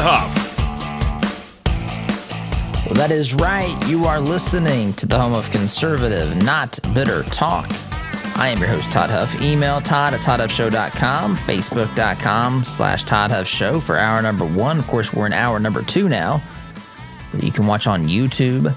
Huff. Well, that is right. You are listening to the home of conservative, not bitter talk. I am your host, Todd Huff. Email todd@toddhuffshow.com, facebook.com/Todd Huff Show for hour number 1. Of course, we're in hour number 2 now. You can watch on YouTube.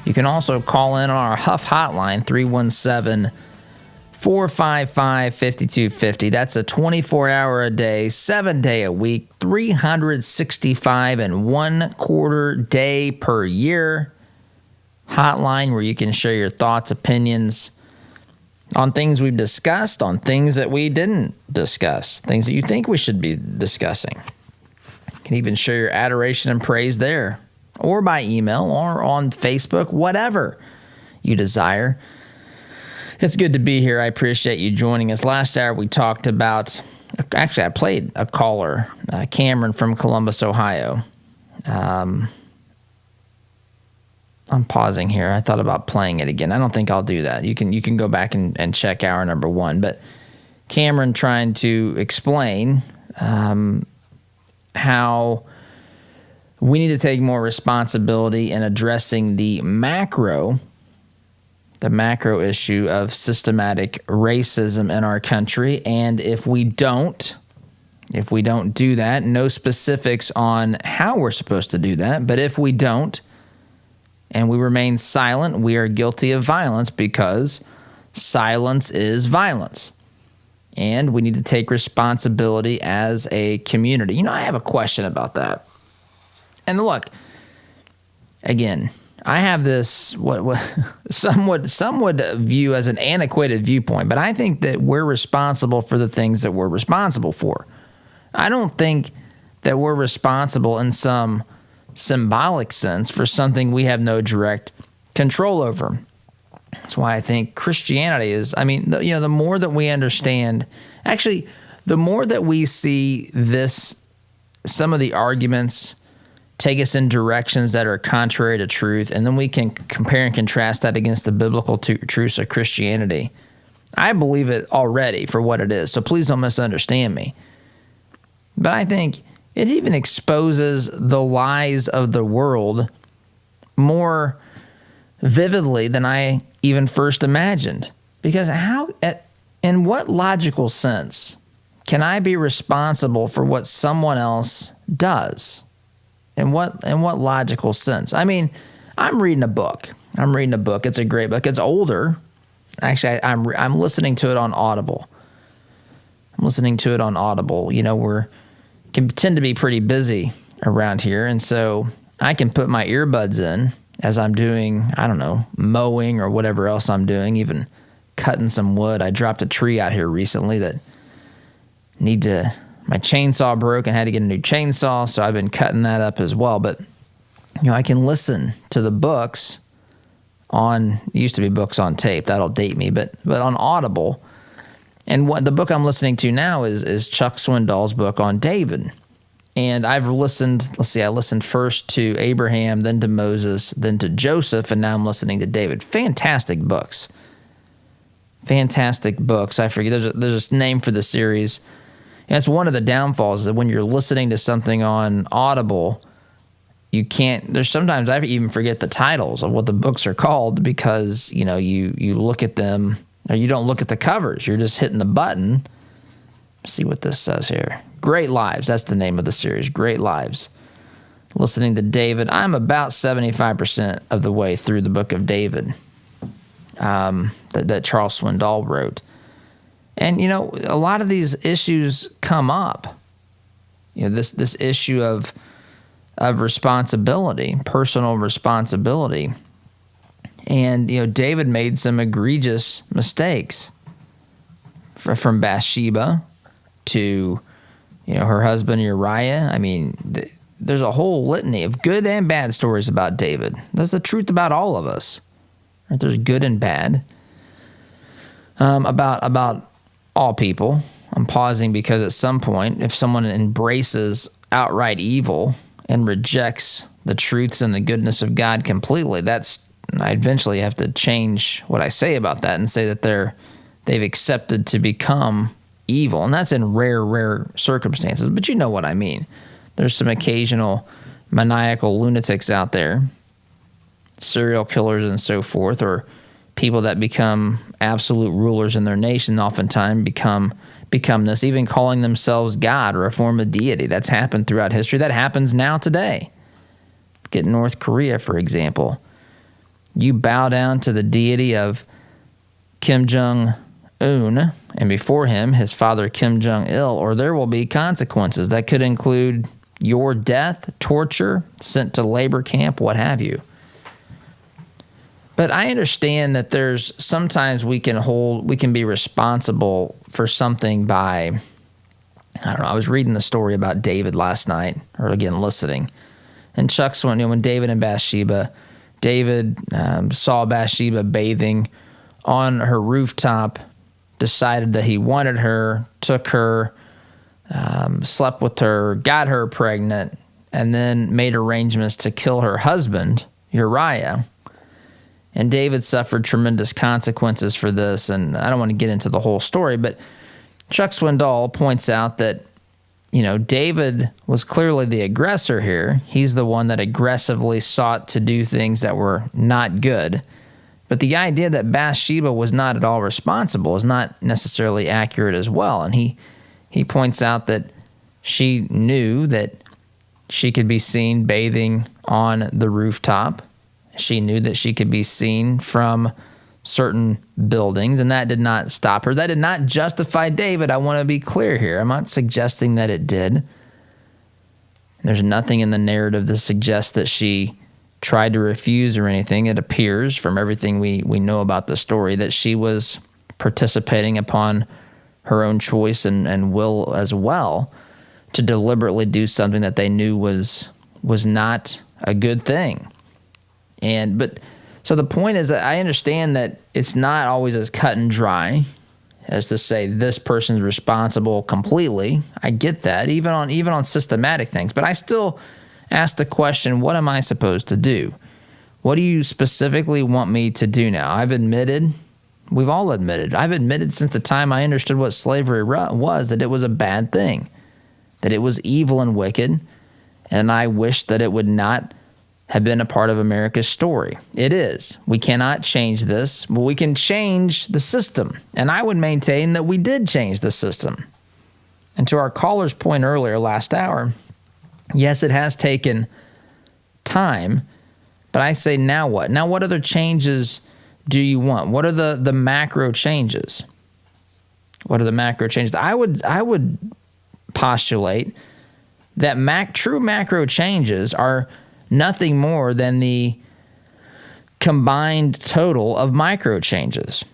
You can also call in on our Huff hotline, 317-455-5250. That's a 24-hour-a-day, 7-day-a-week, 365 and 1/4 day per year hotline where you can share your thoughts, opinions on things we've discussed, on things that we didn't discuss, things that you think we should be discussing. You can even share your adoration and praise there, or by email, or on Facebook, whatever you desire. It's good to be here. I appreciate you joining us. Last hour we talked about, actually I played a caller, Cameron from Columbus, Ohio. I'm pausing here. I thought about playing it again. I don't think I'll do that. You can go back and check hour number 1. But Cameron trying to explain how we need to take more responsibility in addressing the macro issue of systematic racism in our country. And if we don't do that, no specifics on how we're supposed to do that, but if we don't, and we remain silent, we are guilty of violence, because silence is violence. And we need to take responsibility as a community. You know, I have a question about that. And look, again, I have this what some would view as an antiquated viewpoint, but I think that we're responsible for the things that we're responsible for. I don't think that we're responsible in some symbolic sense for something we have no direct control over. That's why I think Christianity is, the more that we understand, actually, the more that we see some of the arguments take us in directions that are contrary to truth, and then we can compare and contrast that against the biblical truths of Christianity. I believe it already for what it is, so please don't misunderstand me. But I think it even exposes the lies of the world more vividly than I even first imagined. Because in what logical sense can I be responsible for what someone else does? In what logical sense? I mean, I'm reading a book. It's a great book. It's older. Actually, I'm listening to it on Audible. You know, we can tend to be pretty busy around here, and so I can put my earbuds in as I'm doing, mowing or whatever else I'm doing, even cutting some wood. I dropped a tree out here recently that my chainsaw broke and had to get a new chainsaw, so I've been cutting that up as well. But, I can listen to the books it used to be books on tape, that'll date me, but on Audible. And the book I'm listening to now is Chuck Swindoll's book on David. And I've listened, I listened first to Abraham, then to Moses, then to Joseph, and now I'm listening to David. Fantastic books. I forget, there's a name for the series. And that's one of the downfalls, that when you're listening to something on Audible, there's sometimes I even forget the titles of what the books are called, because, you look at them, or you don't look at the covers. You're just hitting the button. Let's see what this says here. Great Lives. That's the name of the series. Great Lives. Listening to David. I'm about 75% of the way through the book of David that Charles Swindoll wrote. And, a lot of these issues come up. This issue of responsibility, personal responsibility. And, David made some egregious mistakes, from Bathsheba to, her husband Uriah. I mean, there's a whole litany of good and bad stories about David. That's the truth about all of us. Right? There's good and bad about all people. I'm pausing because at some point, if someone embraces outright evil and rejects the truths and the goodness of God completely, I eventually have to change what I say about that and say that they've accepted to become evil. And that's in rare circumstances, but you know what I mean. there's some occasional maniacal lunatics out there, serial killers and so forth, or people that become absolute rulers in their nation oftentimes become this, even calling themselves God or a form of deity. That's happened throughout history. That happens now today. Get North Korea, for example. You bow down to the deity of Kim Jong-un, and before him, his father Kim Jong-il, or there will be consequences. That could include your death, torture, sent to labor camp, what have you. But I understand that there's sometimes we can be responsible for something by, I don't know, I was reading the story about David last night, or again, listening. And Chuck Swinton, when David and Bathsheba, David saw Bathsheba bathing on her rooftop, decided that he wanted her, took her, slept with her, got her pregnant, and then made arrangements to kill her husband, Uriah. And David suffered tremendous consequences for this, and I don't want to get into the whole story, but Chuck Swindoll points out that, David was clearly the aggressor here. He's the one that aggressively sought to do things that were not good. But the idea that Bathsheba was not at all responsible is not necessarily accurate as well. And he points out that she knew that she could be seen bathing on the rooftop. She knew that she could be seen from certain buildings, and that did not stop her. That did not justify David. I want to be clear here. I'm not suggesting that it did. There's nothing in the narrative that suggests that she tried to refuse or anything. It appears from everything we know about the story that she was participating upon her own choice and will as well to deliberately do something that they knew was not a good thing. So the point is that I understand that it's not always as cut and dry as to say this person's responsible completely. I get that, even on systematic things. But I still ask the question, what am I supposed to do? What do you specifically want me to do now? We've all admitted, I've admitted since the time I understood what slavery was, that it was a bad thing, that it was evil and wicked, and I wish that it would not have been a part of America's story. It is. We cannot change this, but we can change the system. And I would maintain that we did change the system. And to our caller's point earlier last hour, yes, it has taken time, but I say now what? Now what other changes do you want? What are the macro changes? What are the macro changes? I would postulate that true macro changes are nothing more than the combined total of micro changes,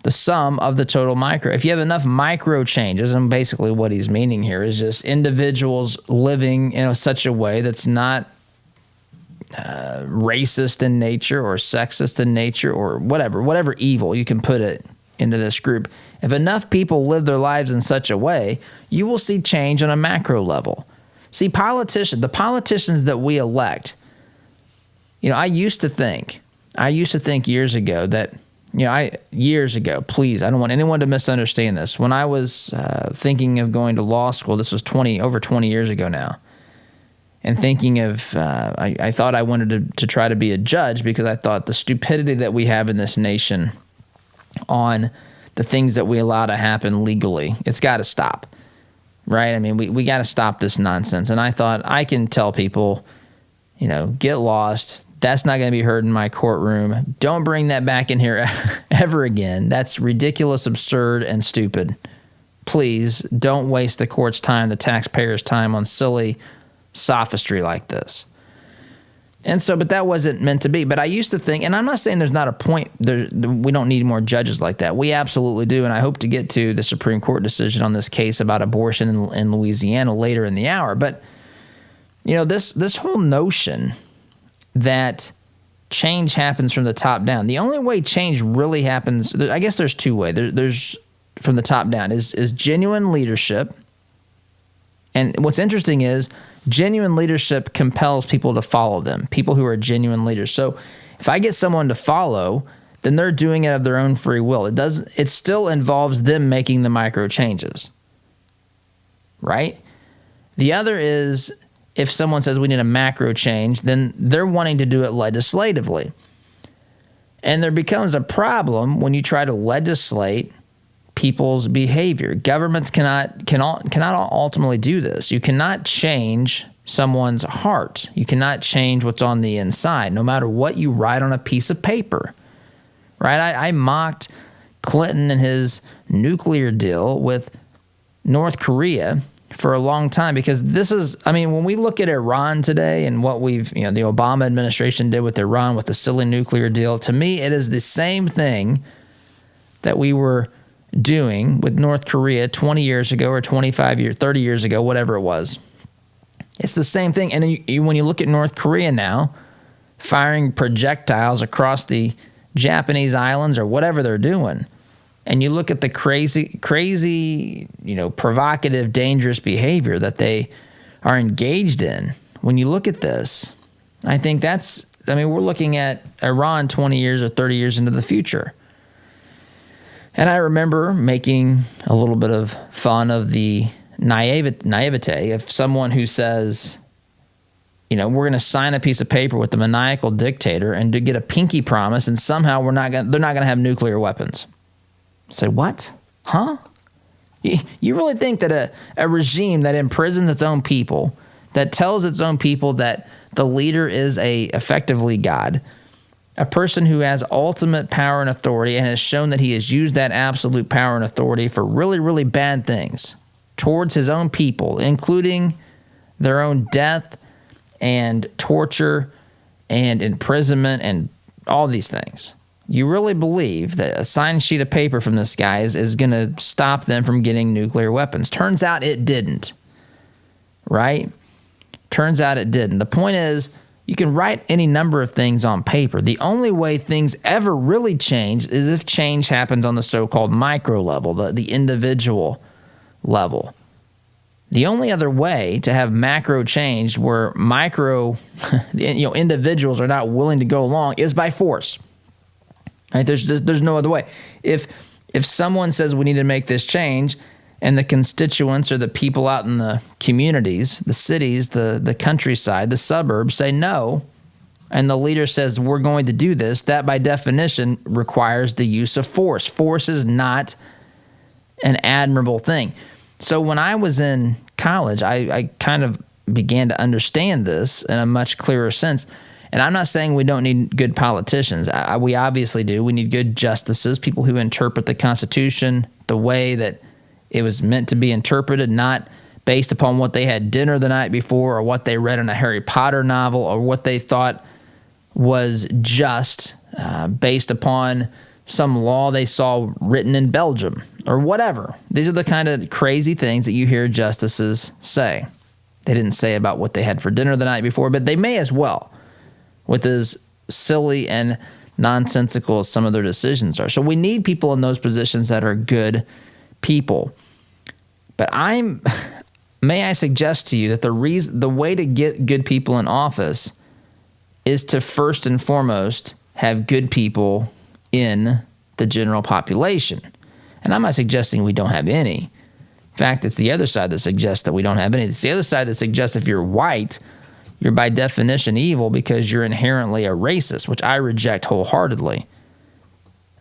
the sum of the total micro. If you have enough micro changes, and basically what he's meaning here is just individuals living in such a way that's not racist in nature or sexist in nature or whatever evil you can put it into this group. If enough people live their lives in such a way, you will see change on a macro level. See, the politicians that we elect, I used to think years ago that, please, I don't want anyone to misunderstand this. When I was thinking of going to law school, this was over 20 years ago now, and thinking of, I thought I wanted to try to be a judge because I thought the stupidity that we have in this nation on the things that we allow to happen legally, it's got to stop. Right? I mean, we got to stop this nonsense. And I thought I can tell people, get lost. That's not going to be heard in my courtroom. Don't bring that back in here ever again. That's ridiculous, absurd, and stupid. Please don't waste the court's time, the taxpayers' time on silly sophistry like this. And so, but that wasn't meant to be. But I used to think, and I'm not saying there's not a point, we don't need more judges like that. We absolutely do, and I hope to get to the Supreme Court decision on this case about abortion in Louisiana later in the hour. But, this whole notion that change happens from the top down, the only way change really happens, I guess there's two ways. There's from the top down, is genuine leadership. And what's interesting is, genuine leadership compels people to follow them, people who are genuine leaders. So if I get someone to follow, then they're doing it of their own free will. It still involves them making the micro changes, right? The other is if someone says we need a macro change, then they're wanting to do it legislatively. And there becomes a problem when you try to legislate people's behavior. Governments cannot ultimately do this. You cannot change someone's heart. You cannot change what's on the inside, no matter what you write on a piece of paper. Right? I mocked Clinton and his nuclear deal with North Korea for a long time because this is, I mean, when we look at Iran today and what the Obama administration did with Iran with the silly nuclear deal, to me, it is the same thing that we were doing with North Korea 20 years ago or 25 years, 30 years ago, whatever it was. It's the same thing. And when you look at North Korea now, firing projectiles across the Japanese islands or whatever they're doing, and you look at the crazy, provocative, dangerous behavior that they are engaged in. When you look at this, I think we're looking at Iran 20 years or 30 years into the future. And I remember making a little bit of fun of the naivete of someone who says, we're going to sign a piece of paper with the maniacal dictator and to get a pinky promise, and somehow they're not going to have nuclear weapons. Say, what? Huh? You really think that a regime that imprisons its own people, that tells its own people that the leader is effectively God, a person who has ultimate power and authority and has shown that he has used that absolute power and authority for really, really bad things towards his own people, including their own death and torture and imprisonment and all these things. You really believe that a signed sheet of paper from this guy is going to stop them from getting nuclear weapons? Turns out it didn't, right? Turns out it didn't. The point is, you can write any number of things on paper. The only way things ever really change is if change happens on the so-called micro level, the individual level. The only other way to have macro change where micro individuals are not willing to go along is by force. Right? There's no other way. If someone says we need to make this change and the constituents or the people out in the communities, the cities, the countryside, the suburbs say no, and the leader says we're going to do this, that by definition requires the use of force. Force is not an admirable thing. So when I was in college, I kind of began to understand this in a much clearer sense. And I'm not saying we don't need good politicians. We obviously do. We need good justices, people who interpret the Constitution the way that it was meant to be interpreted, not based upon what they had dinner the night before or what they read in a Harry Potter novel or what they thought was just based upon some law they saw written in Belgium or whatever. These are the kind of crazy things that you hear justices say. They didn't say about what they had for dinner the night before, but they may as well, with as silly and nonsensical as some of their decisions are. So we need people in those positions that are good people. But may I suggest to you that the way to get good people in office is to first and foremost have good people in the general population. And I'm not suggesting we don't have any. In fact, it's the other side that suggests that we don't have any. It's the other side that suggests if you're white, you're by definition evil because you're inherently a racist, which I reject wholeheartedly.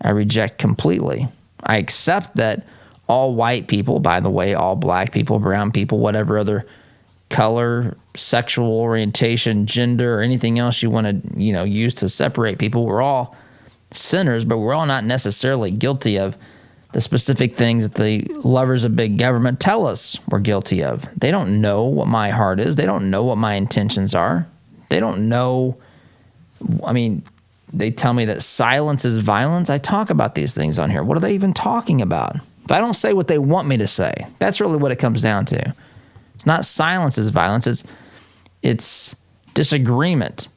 I reject completely. I accept that all white people, by the way, all black people, brown people, whatever other color, sexual orientation, gender, or anything else you want to, use to separate people, we're all sinners, but we're all not necessarily guilty of the specific things that the lovers of big government tell us we're guilty of. They don't know what my heart is. They don't know what my intentions are. They don't know. They tell me that silence is violence. I talk about these things on here. What are they even talking about? If I don't say what they want me to say, that's really what it comes down to. It's not silence is violence. It's disagreement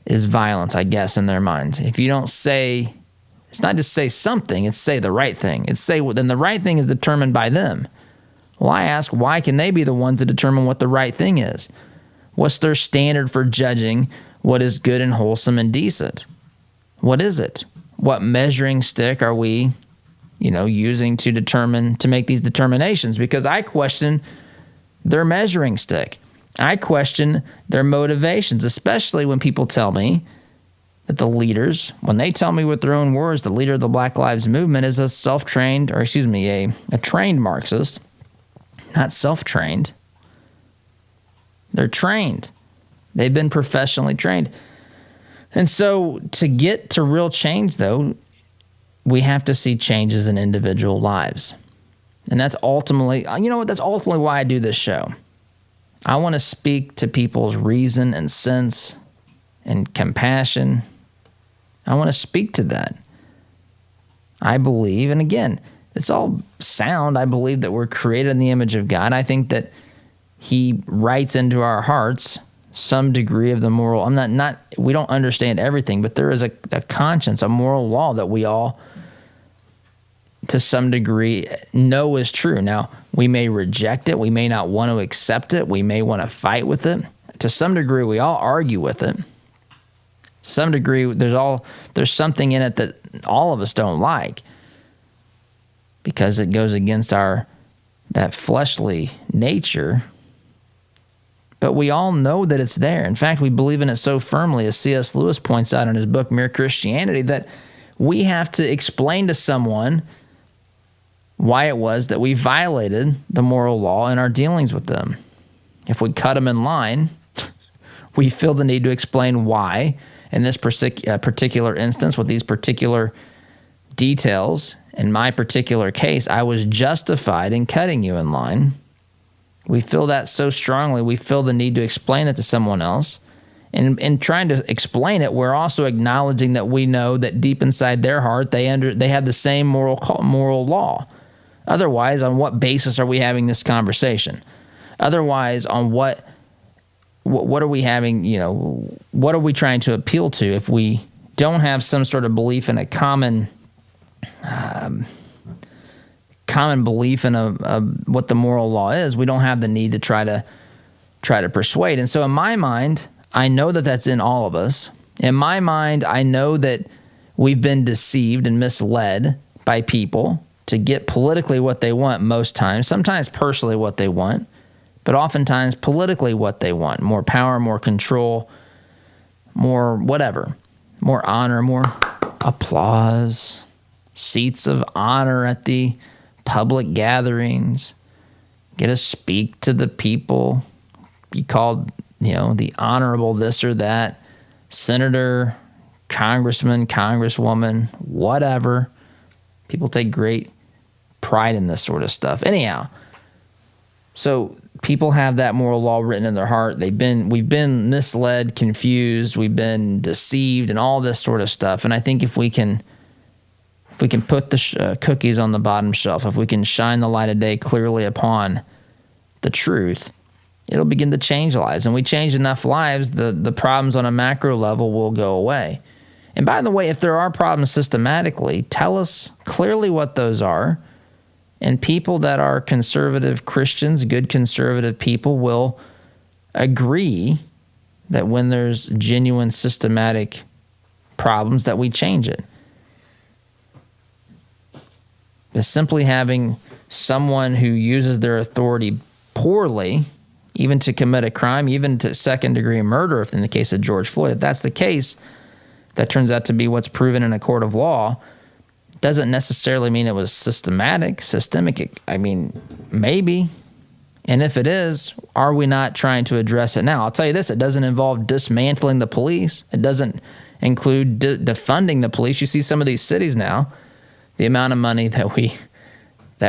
is violence, I guess, in their minds. If you don't say, it's not just say something, it's say the right thing. It's say, then the right thing is determined by them. Well, I ask, why can they be the ones to determine what the right thing is? What's their standard for judging what is good and wholesome and decent? What is it? What measuring stick are we, using to make these determinations? Because I question their measuring stick. I question their motivations, especially when people tell me that the leaders, when they tell me with their own words, the leader of the Black Lives Movement is a trained Marxist, not self-trained. They're trained. They've been professionally trained. And so to get to real change, though, we have to see changes in individual lives. And that's ultimately, that's ultimately why I do this show. I want to speak to people's reason and sense and compassion. I want to speak to that. I believe, and again, it's all sound. I believe that we're created in the image of God. I think that He writes into our hearts some degree of the moral. We don't understand everything, but there is a conscience, a moral law that we all, to some degree, know is true. Now, we may reject it. We may not want to accept it. We may want to fight with it. To some degree, we all argue with it. Some degree, there's something in it that all of us don't like because it goes against that fleshly nature. But we all know that it's there. In fact, we believe in it so firmly, as C.S. Lewis points out in his book, Mere Christianity, that we have to explain to someone why it was that we violated the moral law in our dealings with them. If we cut them in line, we feel the need to explain why, in this particular instance, with these particular details, in my particular case, I was justified in cutting you in line. We feel that so strongly, we feel the need to explain it to someone else. And in trying to explain it, we're also acknowledging that we know that deep inside their heart, they have the same moral law. Otherwise, on what basis are we having this conversation? Otherwise, on what are we having, what are we trying to appeal to if we don't have some sort of belief in a common belief in what the moral law is? We don't have the need to try to persuade. And so in my mind, I know that that's in all of us. In my mind, I know that we've been deceived and misled by people to get politically what they want most times, sometimes personally what they want, but oftentimes politically what they want. More power, more control, more whatever, more honor, more applause, seats of honor at the public gatherings, get to speak to the people. You called, the honorable this or that, senator, congressman, congresswoman, whatever. People take great pride in this sort of stuff. Anyhow, so people have that moral law written in their heart. We've been misled, confused, we've been deceived, and all this sort of stuff. And I think if we can put the cookies on the bottom shelf, if we can shine the light of day clearly upon the truth, it'll begin to change lives. And we change enough lives, the problems on a macro level will go away. And by the way, if there are problems systematically, tell us clearly what those are. And people that are conservative Christians, good conservative people, will agree that when there's genuine systematic problems, that we change it. But simply having someone who uses their authority poorly, even to commit a crime, even to second-degree murder, if in the case of George Floyd, if that's the case, that turns out to be what's proven in a court of law, doesn't necessarily mean it was systemic. I mean, maybe. And if it is, are we not trying to address it now? I'll tell you this, it doesn't involve dismantling the police. It doesn't include defunding the police. You see some of these cities now, the amount of money that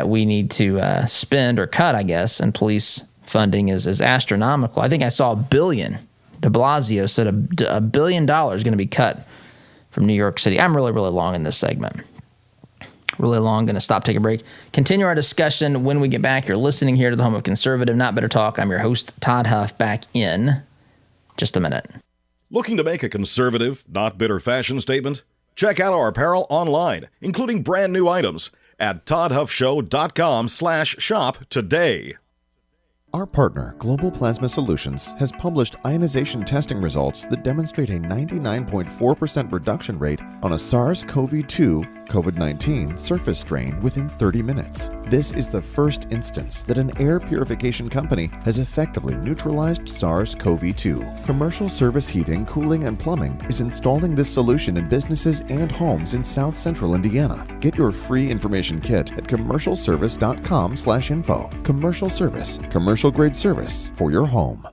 we need to spend or cut, I guess, in police funding is astronomical. I think I saw $1 billion. De Blasio said $1 billion is going to be cut from New York City. I'm really, really long in this segment. Really long. Going to stop, take a break. Continue our discussion when we get back. You're listening here to the home of conservative, not better talk. I'm your host, Todd Huff, back in just a minute. Looking to make a conservative, not bitter fashion statement? Check out our apparel online, including brand new items at toddhuffshow.com/shop today. Our partner, Global Plasma Solutions, has published ionization testing results that demonstrate a 99.4% reduction rate on a SARS-CoV-2 COVID-19 surface drain within 30 minutes. This is the first instance that an air purification company has effectively neutralized SARS-CoV-2. Commercial Service Heating, Cooling, and Plumbing is installing this solution in businesses and homes in South Central Indiana. Get your free information kit at commercialservice.com/info. Commercial Service, commercial-grade service for your home.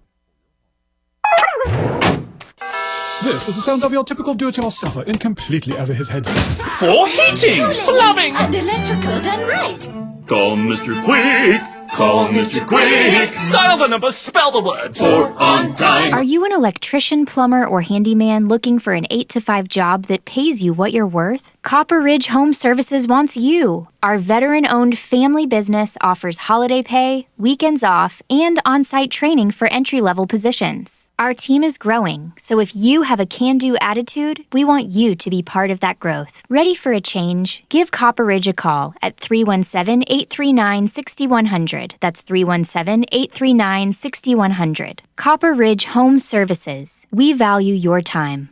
This is the sound of your typical do-it-yourselfer in completely over his head. For heating, plumbing, and electrical done right. Call Mr. Quick. Call Mr. Quick. Dial the number, spell the words. For on time. Are you an electrician, plumber, or handyman looking for an 8-to-5 job that pays you what you're worth? Copper Ridge Home Services wants you. Our veteran-owned family business offers holiday pay, weekends off, and on-site training for entry-level positions. Our team is growing, so if you have a can-do attitude, we want you to be part of that growth. Ready for a change? Give Copper Ridge a call at 317-839-6100. That's 317-839-6100. Copper Ridge Home Services. We value your time.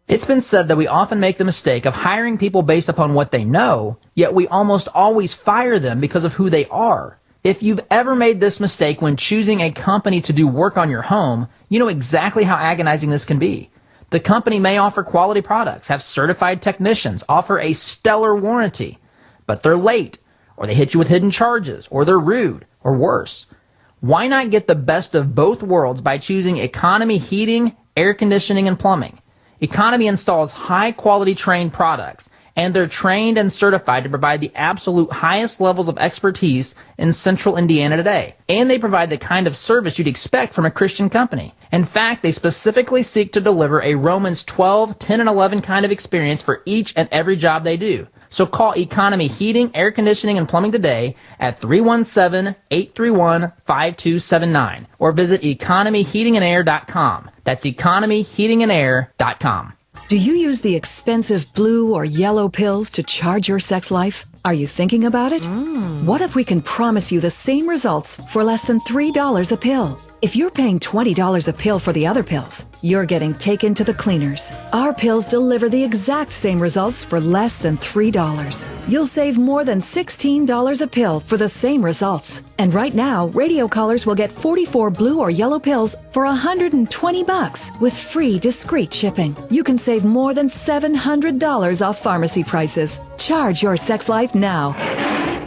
It's been said that we often make the mistake of hiring people based upon what they know, yet we almost always fire them because of who they are. If you've ever made this mistake when choosing a company to do work on your home, you know exactly how agonizing this can be. The company may offer quality products, have certified technicians, offer a stellar warranty, but they're late, or they hit you with hidden charges, or they're rude, or worse. Why not get the best of both worlds by choosing Economy Heating, Air Conditioning, and Plumbing? Economy installs high-quality trained products, and they're trained and certified to provide the absolute highest levels of expertise in central Indiana today. And they provide the kind of service you'd expect from a Christian company. In fact, they specifically seek to deliver a Romans 12, 10, and 11 kind of experience for each and every job they do. So call Economy Heating, Air Conditioning, and Plumbing today at 317-831-5279 or visit economyheatingandair.com. That's economyheatingandair.com. Do you use the expensive blue or yellow pills to charge your sex life? Are you thinking about it? What if we can promise you the same results for less than $3 a pill? If you're paying $20 a pill for the other pills, you're getting taken to the cleaners. Our pills deliver the exact same results for less than $3. You'll save more than $16 a pill for the same results. And right now, radio callers will get 44 blue or yellow pills for $120 with free discreet shipping. You can save more than $700 off pharmacy prices. Charge your sex life now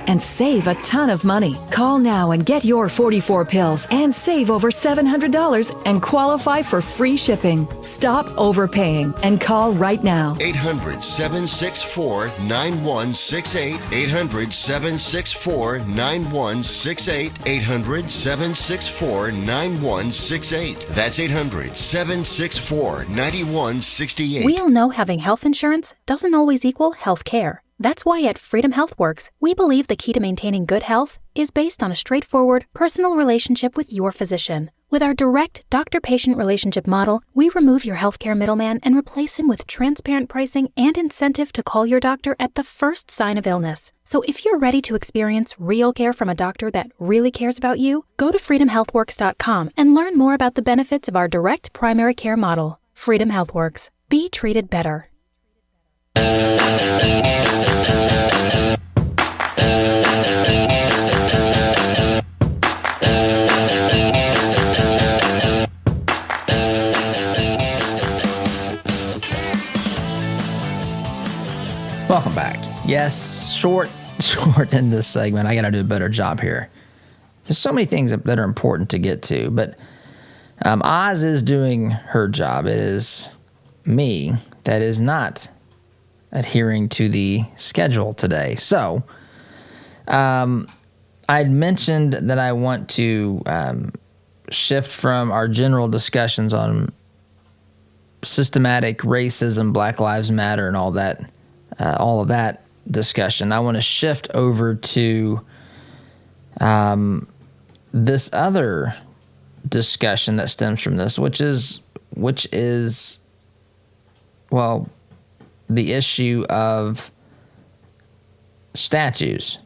and save a ton of money. Call now and get your 44 pills and save over $700 and qualify for free shipping. Stop overpaying and call right now. 800-764-9168. 800-764-9168. 800-764-9168. That's 800-764-9168. We all know having health insurance doesn't always equal health care. That's why at Freedom HealthWorks, we believe the key to maintaining good health is based on a straightforward, personal relationship with your physician. With our direct doctor-patient relationship model, we remove your healthcare middleman and replace him with transparent pricing and incentive to call your doctor at the first sign of illness. So if you're ready to experience real care from a doctor that really cares about you, go to freedomhealthworks.com and learn more about the benefits of our direct primary care model. Freedom HealthWorks. Be treated better. Welcome back. Yes, short in this segment. I got to do a better job here. There's so many things that are important to get to, but Oz is doing her job. It is me that is not adhering to the schedule today. So I'd mentioned that I want to shift from our general discussions on systematic racism, Black Lives Matter, and all of that discussion. I want to shift over to this other discussion that stems from this, which is the issue of statues.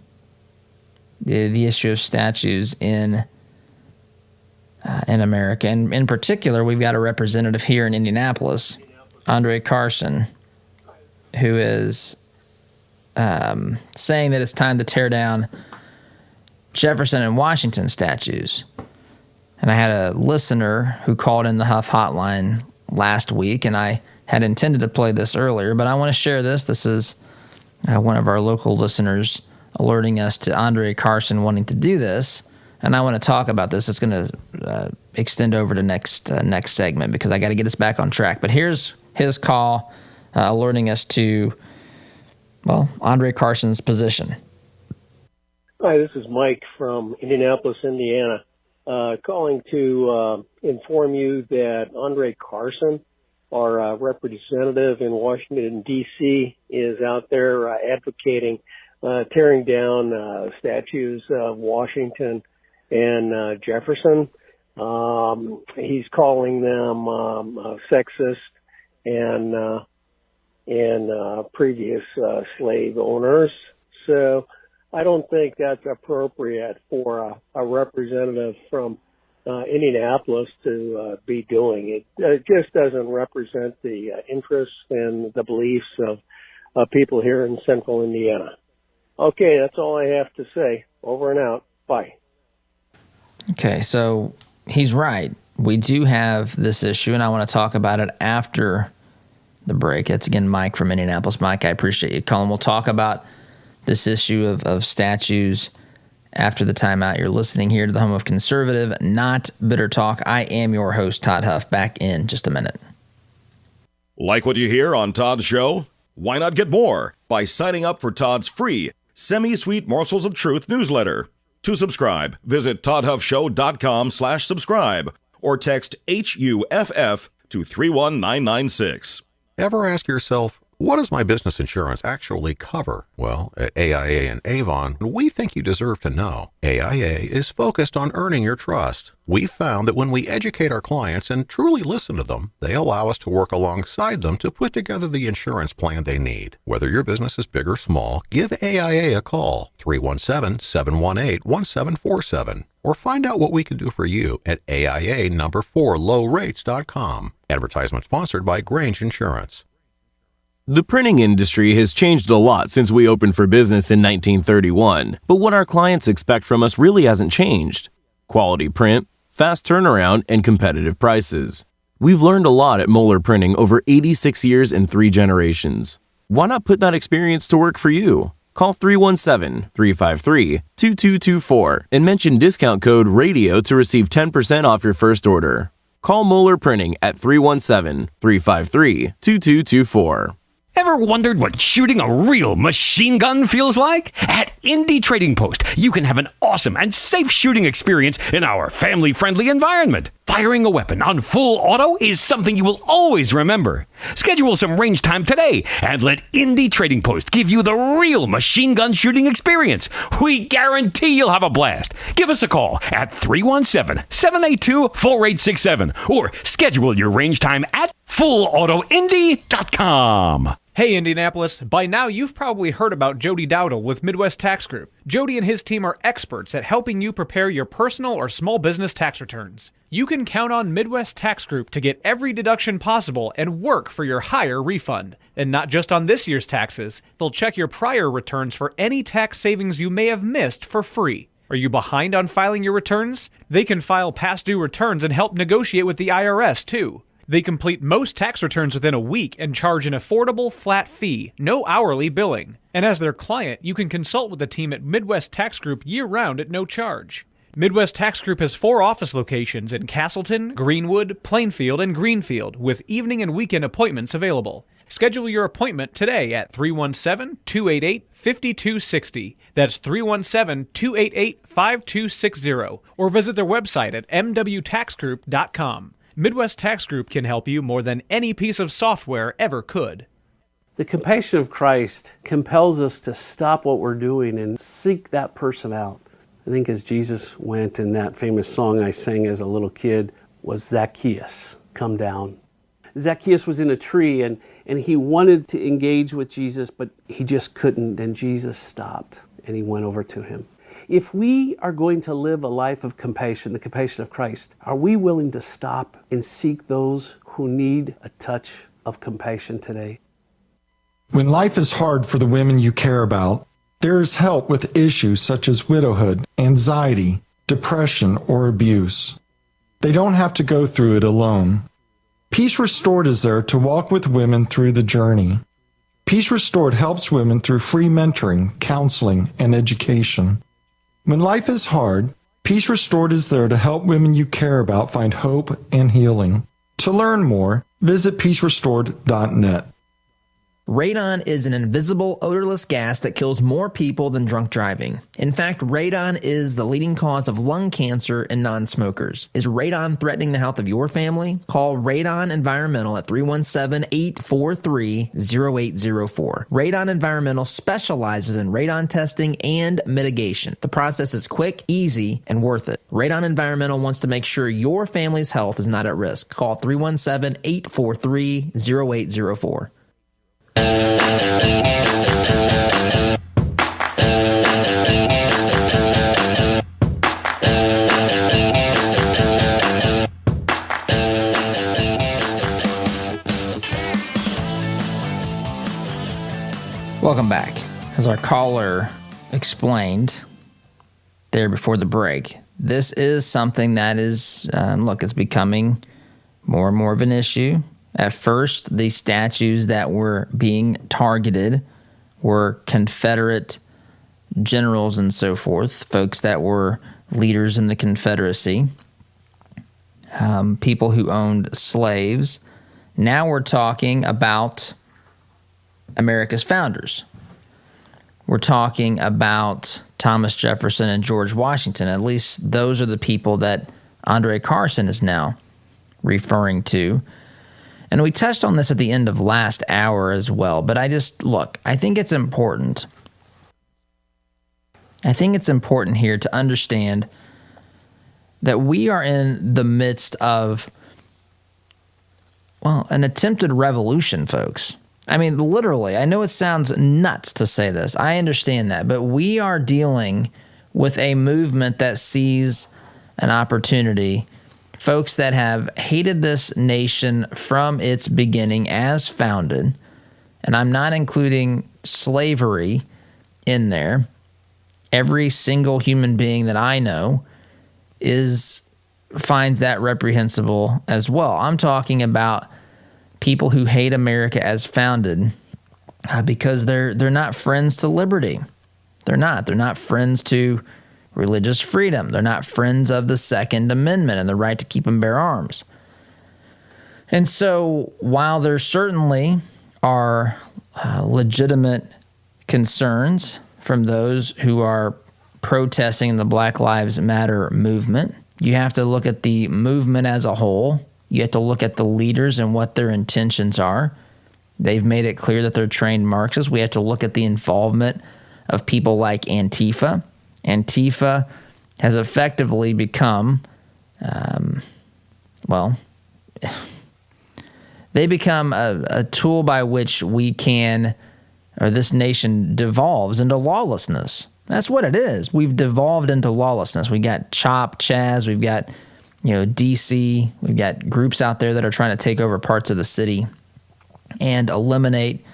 The issue of statues in America. And in particular, we've got a representative here in Indianapolis, Andre Carson, who is saying that it's time to tear down Jefferson and Washington statues. And I had a listener who called in the Huff hotline last week, and I had intended to play this earlier, but I want to share this. This is one of our local listeners alerting us to Andre Carson wanting to do this, and I want to talk about this. It's going to extend over to next segment because I got to get us back on track. But here's his call alerting us to, well, Andre Carson's position. Hi, this is Mike from Indianapolis, Indiana, calling to inform you that Andre Carson, our representative in Washington, D.C., is out there advocating tearing down statues of Washington and Jefferson. He's calling them sexist and previous slave owners. So I don't think that's appropriate for a representative from Indianapolis to be doing it. It just doesn't represent the interests and the beliefs of people here in central Indiana. Okay, that's all I have to say. Over and out. Bye. Okay, so he's right. We do have this issue, and I want to talk about it after the break. That's, again, Mike from Indianapolis. Mike, I appreciate you calling. We'll talk about this issue of statues after the timeout. You're listening here to the home of conservative, not bitter talk. I am your host, Todd Huff. Back in just a minute. Like what you hear on Todd's show? Why not get more by signing up for Todd's free Semi-Sweet Morsels of Truth newsletter? To subscribe, visit toddhuffshow.com/subscribe or text HUFF to 31996. Ever ask yourself, what does my business insurance actually cover? Well, at AIA and Avon, we think you deserve to know. AIA is focused on earning your trust. We've found that when we educate our clients and truly listen to them, they allow us to work alongside them to put together the insurance plan they need. Whether your business is big or small, give AIA a call, 317-718-1747, or find out what we can do for you at AIA4lowrates.com. Advertisement sponsored by Grange Insurance. The printing industry has changed a lot since we opened for business in 1931, but what our clients expect from us really hasn't changed. Quality print, fast turnaround, and competitive prices. We've learned a lot at Moeller Printing over 86 years and 3 generations. Why not put that experience to work for you? Call 317-353-2224 and mention discount code RADIO to receive 10% off your first order. Call Moeller Printing at 317-353-2224. Ever wondered what shooting a real machine gun feels like? At Indie Trading Post, you can have an awesome and safe shooting experience in our family-friendly environment. Firing a weapon on full auto is something you will always remember. Schedule some range time today and let Indie Trading Post give you the real machine gun shooting experience. We guarantee you'll have a blast. Give us a call at 317-782-4867 or schedule your range time at fullautoindy.com. Hey Indianapolis, by now you've probably heard about Jody Dowdle with Midwest Tax Group. Jody and his team are experts at helping you prepare your personal or small business tax returns. You can count on Midwest Tax Group to get every deduction possible and work for your higher refund. And not just on this year's taxes, they'll check your prior returns for any tax savings you may have missed for free. Are you behind on filing your returns? They can file past due returns and help negotiate with the IRS too. They complete most tax returns within a week and charge an affordable flat fee, no hourly billing. And as their client, you can consult with the team at Midwest Tax Group year-round at no charge. Midwest Tax Group has 4 office locations in Castleton, Greenwood, Plainfield, and Greenfield, with evening and weekend appointments available. Schedule your appointment today at 317-288-5260. That's 317-288-5260. Or visit their website at mwtaxgroup.com. Midwest Tax Group can help you more than any piece of software ever could. The compassion of Christ compels us to stop what we're doing and seek that person out. I think as Jesus went in that famous song I sang as a little kid was Zacchaeus, come down. Zacchaeus was in a tree and he wanted to engage with Jesus, but he just couldn't, and Jesus stopped and he went over to him. If we are going to live a life of compassion, the compassion of Christ, are we willing to stop and seek those who need a touch of compassion today? When life is hard for the women you care about, there is help with issues such as widowhood, anxiety, depression, or abuse. They don't have to go through it alone. Peace Restored is there to walk with women through the journey. Peace Restored helps women through free mentoring, counseling, and education. When life is hard, Peace Restored is there to help women you care about find hope and healing. To learn more, visit peacerestored.net. Radon is an invisible, odorless gas that kills more people than drunk driving. In fact, radon is the leading cause of lung cancer in non-smokers. Is radon threatening the health of your family? Call Radon Environmental at 317-843-0804. Radon Environmental specializes in radon testing and mitigation. The process is quick, easy, and worth it. Radon Environmental wants to make sure your family's health is not at risk. Call 317-843-0804. Welcome back. As our caller explained there before the break, this is something that is, it's becoming more and more of an issue. At first, the statues that were being targeted were Confederate generals and so forth, folks that were leaders in the Confederacy, people who owned slaves. Now we're talking about America's founders. We're talking about Thomas Jefferson and George Washington. At least those are the people that Andre Carson is now referring to. And we touched on this at the end of last hour as well, but I think it's important. I think it's important here to understand that we are in the midst of, an attempted revolution, folks. I mean, literally, I know it sounds nuts to say this. I understand that, but we are dealing with a movement that sees an opportunity. Folks that have hated this nation from its beginning as founded, and I'm not including slavery in there. Every single human being that I know finds that reprehensible as well. I'm talking about people who hate America as founded because they're not friends to liberty. They're not friends to religious freedom. They're not friends of the Second Amendment and the right to keep and bear arms. And so while there certainly are legitimate concerns from those who are protesting the Black Lives Matter movement, you have to look at the movement as a whole. You have to look at the leaders and what their intentions are. They've made it clear that they're trained Marxists. We have to look at the involvement of people like Antifa. Antifa has effectively become, they become a tool by which this nation devolves into lawlessness. That's what it is. We've devolved into lawlessness. We got CHOP, Chaz, we've got, DC, we've got groups out there that are trying to take over parts of the city and eliminate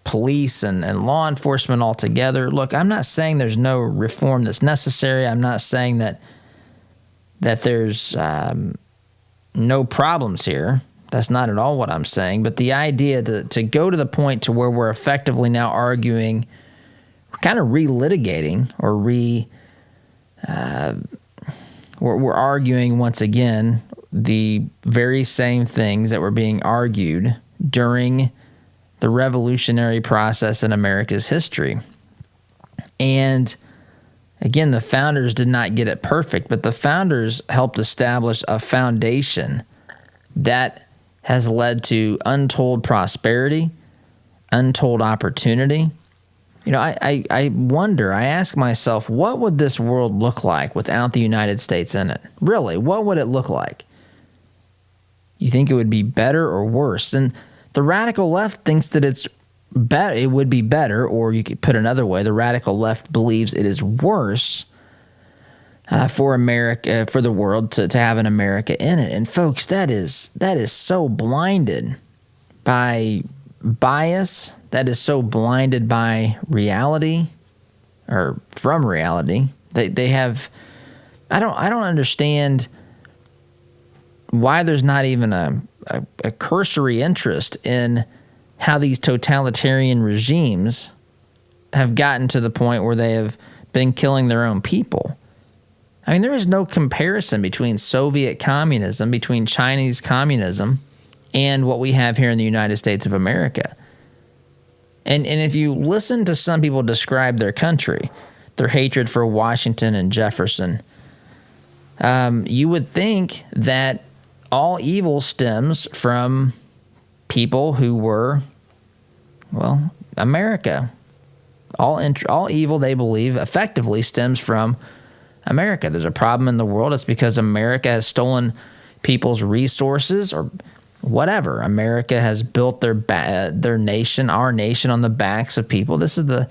police and law enforcement altogether. Look, I'm not saying there's no reform that's necessary. I'm not saying that there's no problems here. That's not at all what I'm saying. But the idea to go to the point to where we're effectively now arguing, we're kind of relitigating or we're arguing once again the very same things that were being argued during the revolutionary process in America's history. And again, the founders did not get it perfect, but the founders helped establish a foundation that has led to untold prosperity, untold opportunity. I wonder, I ask myself, what would this world look like without the United States in it? Really, what would it look like? You think it would be better or worse? And the radical left thinks that it would be better, or you could put another way, the radical left believes it is worse for America, for the world to have an America in it. And folks, that is so blinded by bias that is so blinded by reality or from reality. They have, I don't understand why there's not even a cursory interest in how these totalitarian regimes have gotten to the point where they have been killing their own people. I mean, there is no comparison between Soviet communism, between Chinese communism, and what we have here in the United States of America. And if you listen to some people describe their country, their hatred for Washington and Jefferson, you would think that all evil stems from people who were, well, America. All evil, they believe, effectively stems from America. There's a problem in the world. It's because America has stolen people's resources or whatever. America has built their nation, our nation, on the backs of people. These are the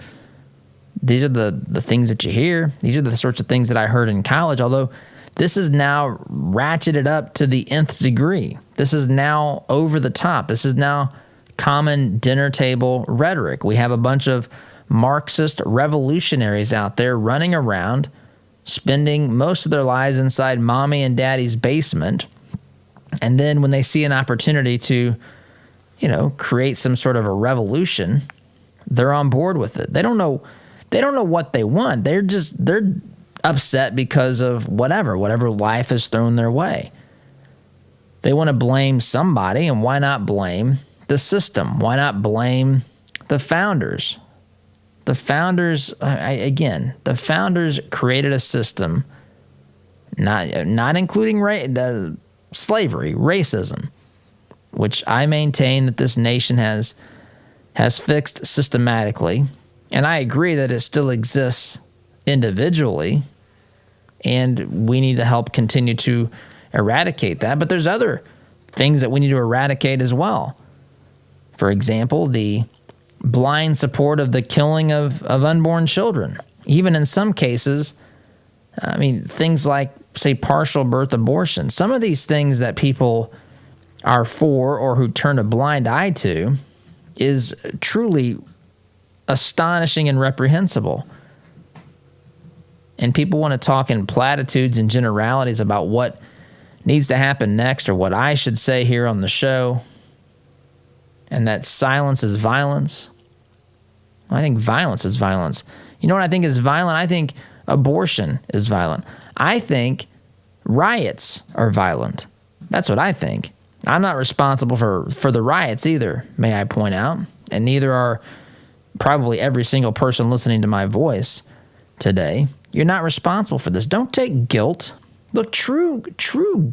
things that you hear. These are the sorts of things that I heard in college, although this is now ratcheted up to the nth degree. This is now over the top. This is now common dinner table rhetoric. We have a bunch of Marxist revolutionaries out there running around, spending most of their lives inside mommy and daddy's basement. And then when they see an opportunity to, create some sort of a revolution, they're on board with it. They don't know what they want. They're upset because of whatever life has thrown their way. They want to blame somebody, and why not blame the system? Why not blame the founders? The founders, the founders created a system, not including the slavery, racism, which I maintain that this nation has fixed systematically, and I agree that it still exists individually, and we need to help continue to eradicate that. But there's other things that we need to eradicate as well. For example, the blind support of the killing of unborn children. Even in some cases, things like, say, partial birth abortion. Some of these things that people are for or who turn a blind eye to is truly astonishing and reprehensible. And people want to talk in platitudes and generalities about what needs to happen next or what I should say here on the show, and that silence is violence. I think violence is violence. You know what I think is violent? I think abortion is violent. I think riots are violent. That's what I think. I'm not responsible for the riots either, may I point out, and neither are probably every single person listening to my voice today. You're not responsible for this. Don't take guilt. Look, true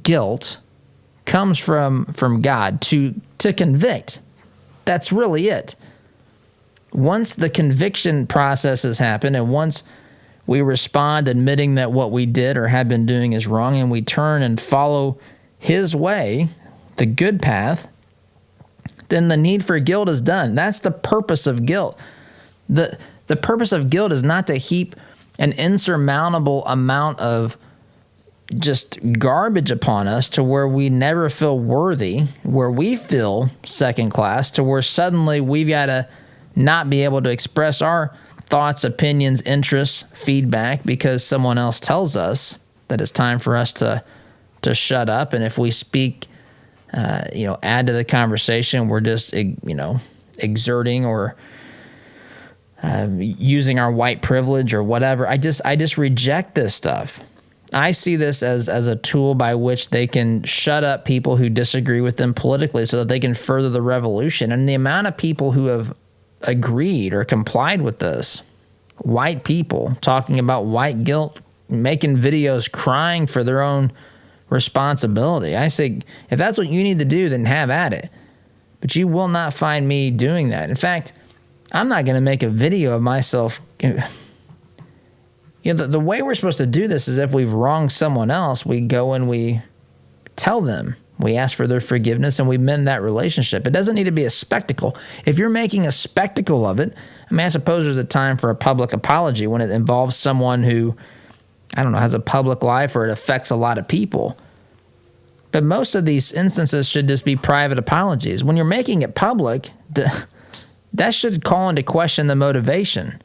guilt comes from God to convict. That's really it. Once the conviction process has happened, and once we respond admitting that what we did or have been doing is wrong, and we turn and follow His way, the good path, then the need for guilt is done. That's the purpose of guilt. The purpose of guilt is not to heap an insurmountable amount of just garbage upon us to where we never feel worthy, where we feel second class, to where suddenly we've got to not be able to express our thoughts, opinions, interests, feedback because someone else tells us that it's time for us to shut up. And if we speak, add to the conversation, we're just, exerting or using our white privilege or whatever. I just reject this stuff. I see this as a tool by which they can shut up people who disagree with them politically so that they can further the revolution. And the amount of people who have agreed or complied with this, white people talking about white guilt, making videos crying for their own responsibility. I say, if that's what you need to do, then have at it. But you will not find me doing that. In fact, I'm not going to make a video of myself. The way we're supposed to do this is if we've wronged someone else, we go and we tell them. We ask for their forgiveness and we mend that relationship. It doesn't need to be a spectacle. If you're making a spectacle of it, I suppose there's a time for a public apology when it involves someone who, has a public life or it affects a lot of people. But most of these instances should just be private apologies. When you're making it public, that should call into question the motivation.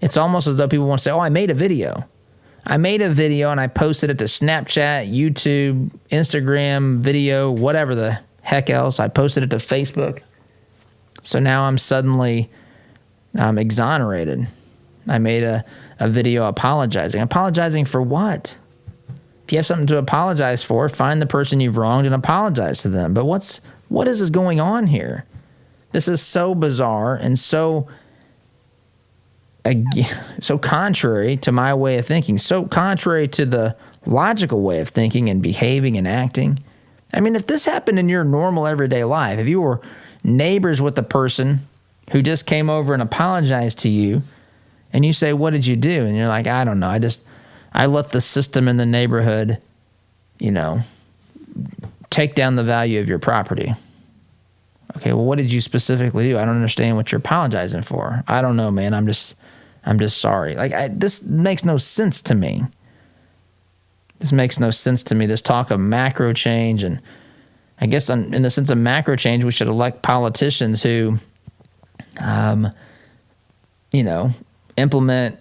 It's almost as though people want to say, oh, I made a video. I made a video and I posted it to Snapchat, YouTube, Instagram, video, whatever the heck else. I posted it to Facebook. So now I'm suddenly exonerated. I made a video apologizing. Apologizing for what? If you have something to apologize for, find the person you've wronged and apologize to them. But what is going on here? This is so bizarre and so contrary to my way of thinking, so contrary to the logical way of thinking and behaving and acting. I mean, if this happened in your normal everyday life, if you were neighbors with the person who just came over and apologized to you, and you say, what did you do? And you're like, I don't know. I let the system in the neighborhood, take down the value of your property. Okay, well, what did you specifically do? I don't understand what you're apologizing for. I don't know, man. I'm just sorry. This makes no sense to me. This makes no sense to me. This talk of macro change, and I guess in the sense of macro change, we should elect politicians who, implement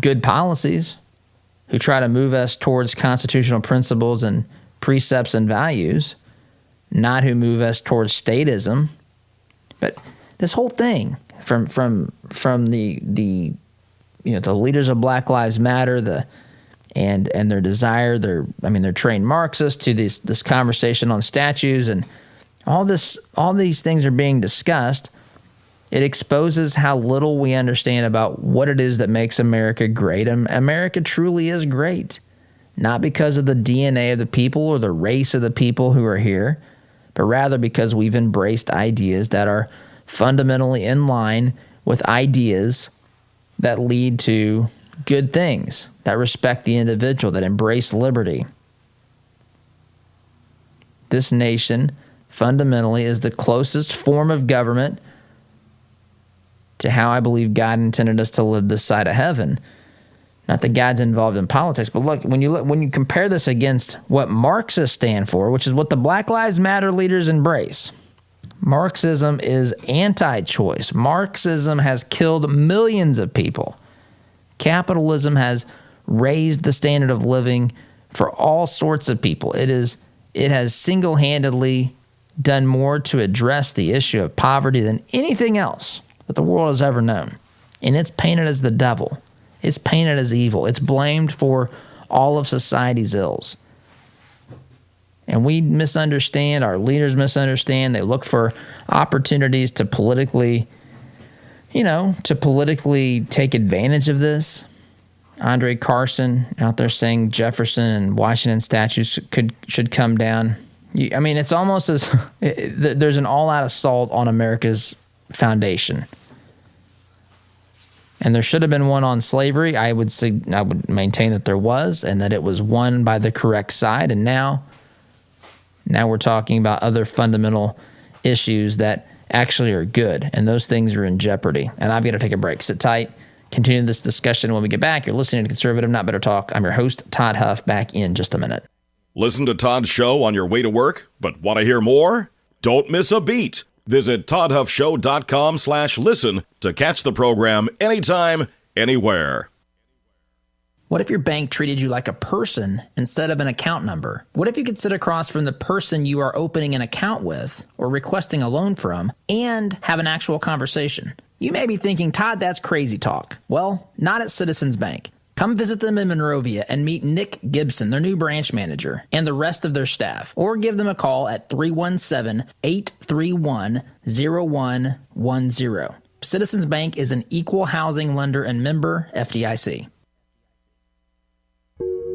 good policies, who try to move us towards constitutional principles and precepts and values, not who move us towards statism. But this whole thing, from the leaders of Black Lives Matter, and their desire, they're trained Marxists, to this conversation on statues, and all these things are being discussed. It exposes how little we understand about what it is that makes America great. America truly is great, not because of the DNA of the people or the race of the people who are here, but rather because we've embraced ideas that are fundamentally in line with ideas that lead to good things, that respect the individual, that embrace liberty. This nation fundamentally is the closest form of government to how I believe God intended us to live this side of heaven. Not that God's involved in politics, but look, when you compare this against what Marxists stand for, which is what the Black Lives Matter leaders embrace, Marxism is anti-choice. Marxism has killed millions of people. Capitalism has raised the standard of living for all sorts of people. It has single-handedly done more to address the issue of poverty than anything else that the world has ever known. And it's painted as the devil. It's painted as evil. It's blamed for all of society's ills. And we misunderstand, our leaders misunderstand. They look for opportunities to politically take advantage of this. Andre Carson out there saying Jefferson and Washington statues should come down. It's almost as there's an all-out assault on America's foundation. And there should have been one on slavery. I would maintain that there was, and that it was won by the correct side. And now we're talking about other fundamental issues that actually are good, and those things are in jeopardy. And I've got to take a break. Sit tight. Continue this discussion when we get back. You're listening to Conservative Not Better Talk. I'm your host, Todd Huff, back in just a minute. Listen to Todd's show on your way to work, but want to hear more? Don't miss a beat. Visit toddhuffshow.com/listen to catch the program anytime, anywhere. What if your bank treated you like a person instead of an account number? What if you could sit across from the person you are opening an account with or requesting a loan from and have an actual conversation? You may be thinking, Todd, that's crazy talk. Well, not at Citizens Bank. Come visit them in Monrovia and meet Nick Gibson, their new branch manager, and the rest of their staff. Or give them a call at 317-831-0110. Citizens Bank is an equal housing lender and member FDIC.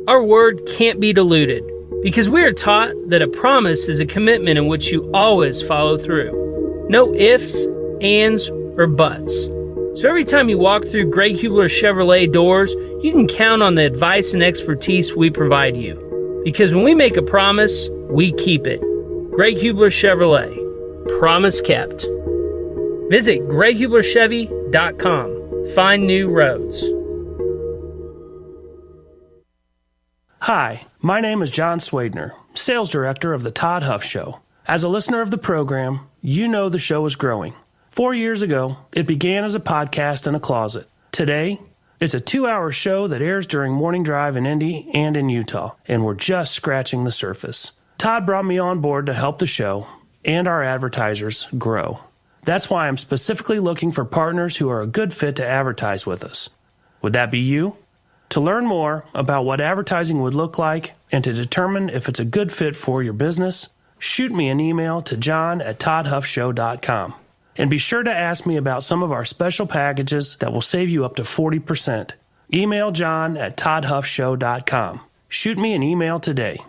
Our word can't be diluted because we are taught that a promise is a commitment in which you always follow through. No ifs, ands, or buts. So every time you walk through Greg Hubler Chevrolet doors, you can count on the advice and expertise we provide you. Because when we make a promise, we keep it. Greg Hubler Chevrolet. Promise kept. Visit GregHublerChevy.com. Find new roads. Hi, my name is John Swadner, Sales Director of the Todd Huff Show. As a listener of the program, you know the show is growing. 4 years ago, it began as a podcast in a closet. Today, it's a 2-hour show that airs during morning drive in Indy and in Utah, and we're just scratching the surface. Todd brought me on board to help the show and our advertisers grow. That's why I'm specifically looking for partners who are a good fit to advertise with us. Would that be you? To learn more about what advertising would look like and to determine if it's a good fit for your business, shoot me an email to john@toddhuffshow.com. And be sure to ask me about some of our special packages that will save you up to 40%. Email john@toddhuffshow.com. Shoot me an email today.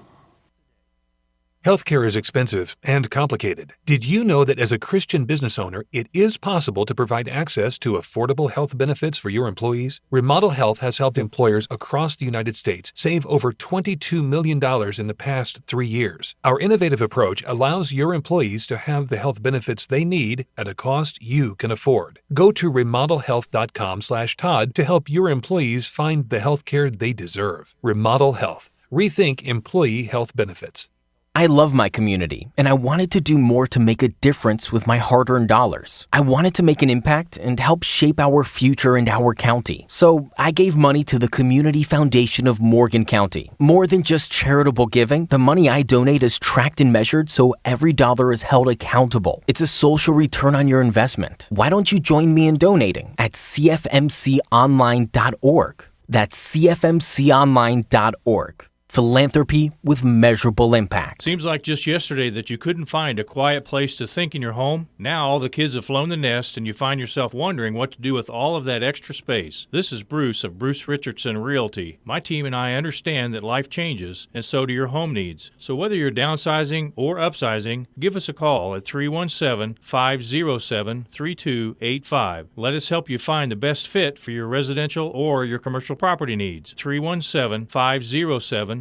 Healthcare is expensive and complicated. Did you know that as a Christian business owner, it is possible to provide access to affordable health benefits for your employees? Remodel Health has helped employers across the United States save over $22 million in the past 3 years. Our innovative approach allows your employees to have the health benefits they need at a cost you can afford. Go to remodelhealth.com/Todd to help your employees find the healthcare they deserve. Remodel Health. Rethink employee health benefits. I love my community, and I wanted to do more to make a difference with my hard-earned dollars. I wanted to make an impact and help shape our future and our county. So I gave money to the Community Foundation of Morgan County. More than just charitable giving, the money I donate is tracked and measured so every dollar is held accountable. It's a social return on your investment. Why don't you join me in donating at cfmconline.org? That's cfmconline.org. Philanthropy with measurable impact. Seems like just yesterday that you couldn't find a quiet place to think in your home. Now all the kids have flown the nest and you find yourself wondering what to do with all of that extra space. This is Bruce of Bruce Richardson Realty. My team and I understand that life changes, and so do your home needs. So whether you're downsizing or upsizing, give us a call at 317-507-3285. Let us help you find the best fit for your residential or your commercial property needs. 317-507-3285.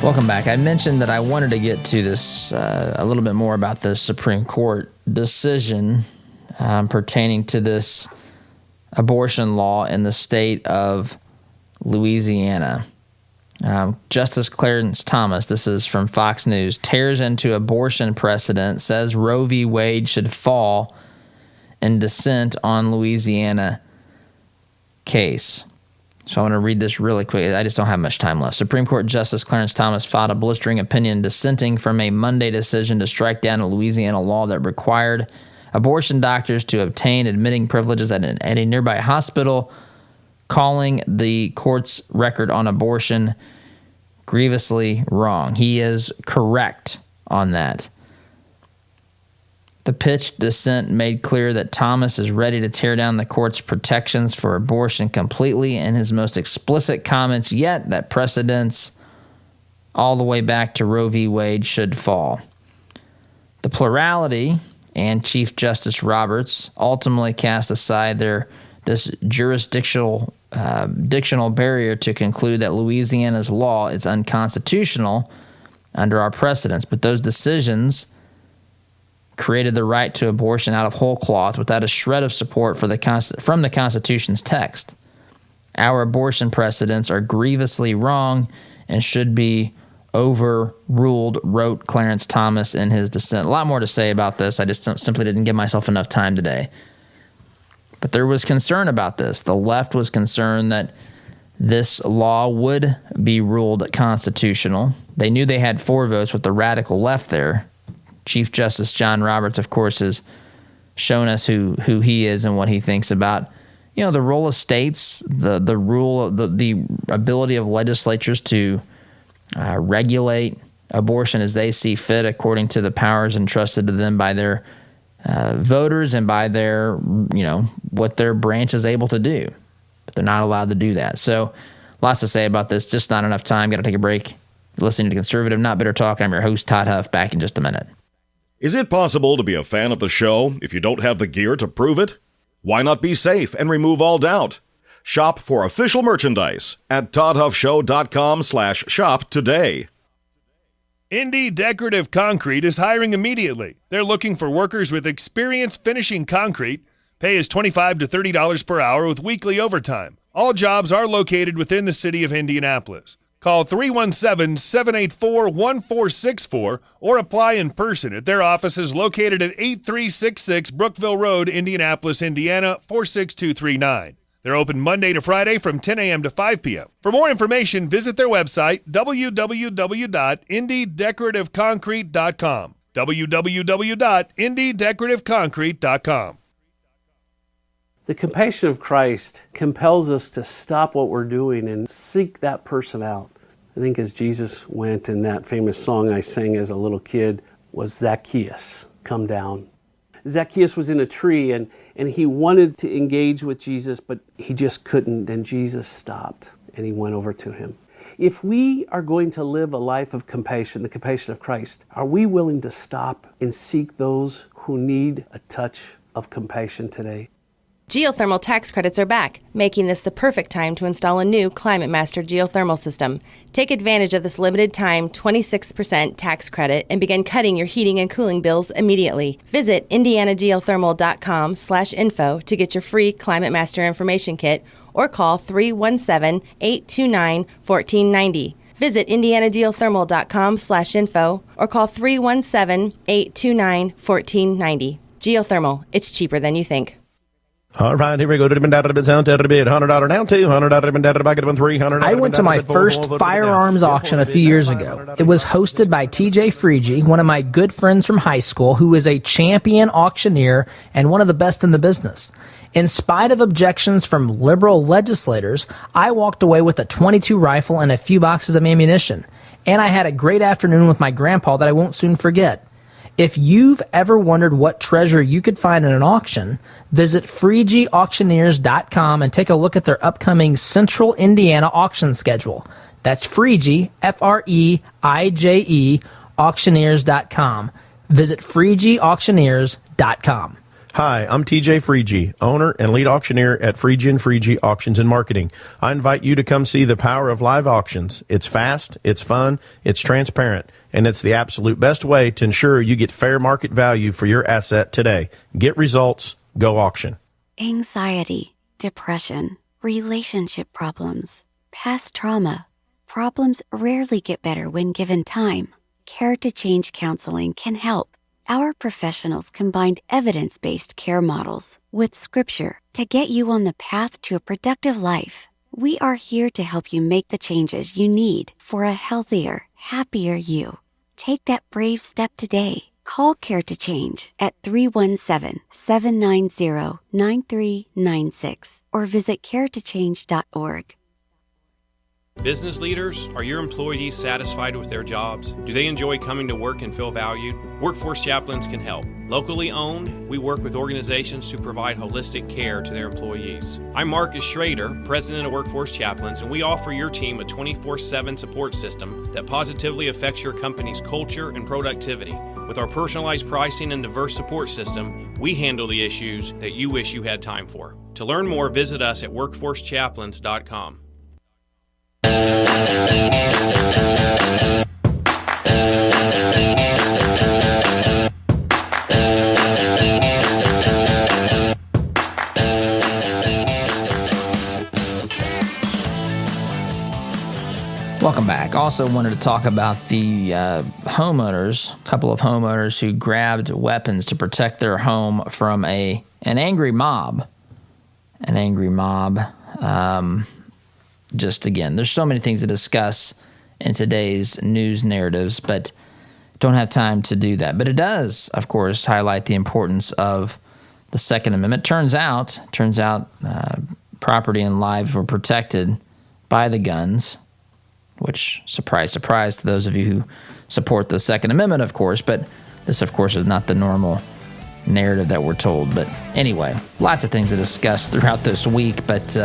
Welcome back. I mentioned that I wanted to get to this a little bit more about this Supreme Court decision pertaining to this abortion law in the state of Louisiana. Justice Clarence Thomas, this is from Fox News, tears into abortion precedent, says Roe v. Wade should fall in dissent on Louisiana case. So I want to read this really quick. I just don't have much time left. Supreme Court Justice Clarence Thomas filed a blistering opinion dissenting from a Monday decision to strike down a Louisiana law that required abortion doctors to obtain admitting privileges at a nearby hospital, calling the court's record on abortion grievously wrong. He is correct on that. The pitched dissent made clear that Thomas is ready to tear down the court's protections for abortion completely in his most explicit comments yet that precedents all the way back to Roe v. Wade should fall. The plurality and Chief Justice Roberts ultimately cast aside this jurisdictional barrier to conclude that Louisiana's law is unconstitutional under our precedents. But those decisions created the right to abortion out of whole cloth without a shred of support from the Constitution's text. Our abortion precedents are grievously wrong and should be overruled, wrote Clarence Thomas in his dissent. A lot more to say about this. I just simply didn't give myself enough time today. But there was concern about this. The left was concerned that this law would be ruled constitutional. They knew they had 4 votes with the radical left there. Chief Justice John Roberts, of course, has shown us who he is and what he thinks about, the role of states, the ability of legislatures to regulate abortion as they see fit according to the powers entrusted to them by their voters and by their, what their branch is able to do. But they're not allowed to do that. So lots to say about this, just not enough time. Got to take a break. You're listening to Conservative Not Bitter Talk. I'm your host, Todd Huff. Back in just a minute. Is it possible to be a fan of the show if you don't have the gear to prove it? Why not be safe and remove all doubt? Shop for official merchandise at toddhuffshow.com/shop today. Indy Decorative Concrete is hiring immediately. They're looking for workers with experience finishing concrete. Pay is $25 to $30 per hour with weekly overtime. All jobs are located within the city of Indianapolis. Call 317-784-1464 or apply in person at their offices located at 8366 Brookville Road, Indianapolis, Indiana, 46239. They're open Monday to Friday from 10 a.m. to 5 p.m. For more information, visit their website, www.indydecorativeconcrete.com. www.indydecorativeconcrete.com. The compassion of Christ compels us to stop what we're doing and seek that person out. I think as Jesus went in that famous song I sang as a little kid was Zacchaeus, come down. Zacchaeus was in a tree and he wanted to engage with Jesus, but he just couldn't, and Jesus stopped and he went over to him. If we are going to live a life of compassion, the compassion of Christ, are we willing to stop and seek those who need a touch of compassion today? Geothermal tax credits are back, making this the perfect time to install a new Climate Master geothermal system. Take advantage of this limited time 26% tax credit and begin cutting your heating and cooling bills immediately. Visit indianageothermal.com/info to get your free Climate Master information kit or call 317-829-1490. Visit indianageothermal.com/info or call 317-829-1490. Geothermal, it's cheaper than you think. All right, here we go. $100 down, $200 I went to my first firearms auction a few years ago. It was hosted by TJ Freege, one of my good friends from high school, who is a champion auctioneer and one of the best in the business. In spite of objections from liberal legislators, I walked away with a .22 rifle and a few boxes of ammunition. And I had a great afternoon with my grandpa that I won't soon forget. If you've ever wondered what treasure you could find in an auction, visit FreegeAuctioneers.com and take a look at their upcoming Central Indiana auction schedule. That's Freege, F-R-E-I-J-E, auctioneers.com. Visit FreegeAuctioneers.com. Hi, I'm TJ Freege, owner and lead auctioneer at Freege & Freege Auctions and Marketing. I invite you to come see the power of live auctions. It's fast, it's fun, it's transparent, and it's the absolute best way to ensure you get fair market value for your asset today. Get results, go auction. Anxiety, depression, relationship problems, past trauma. Problems rarely get better when given time. Care to Change counseling can help. Our professionals combined evidence-based care models with scripture to get you on the path to a productive life. We are here to help you make the changes you need for a healthier, happier you. Take that brave step today. Call Care to Change at 317-790-9396 or visit caretochange.org. Business leaders, are your employees satisfied with their jobs? Do they enjoy coming to work and feel valued? Workforce Chaplains can help. Locally owned, we work with organizations to provide holistic care to their employees. I'm Marcus Schrader, president of Workforce Chaplains, and we offer your team a 24/7 support system that positively affects your company's culture and productivity. With our personalized pricing and diverse support system, we handle the issues that you wish you had time for. To learn more, visit us at workforcechaplains.com. Welcome back. Also wanted to talk about the homeowners, a couple of homeowners who grabbed weapons to protect their home from an angry mob. An angry mob. Just again, there's so many things to discuss in today's news narratives, but don't have time to do that. But it does, of course, highlight the importance of the Second Amendment. Turns out, property and lives were protected by the guns, which, surprise, surprise to those of you who support the Second Amendment, of course. But this, of course, is not the normal narrative that we're told. But anyway, lots of things to discuss throughout this week, but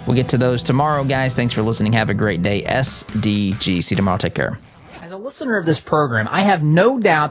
we'll get to those tomorrow, guys. Thanks for listening. Have a great day. SDG. See you tomorrow. Take care. As a listener of this program, I have no doubt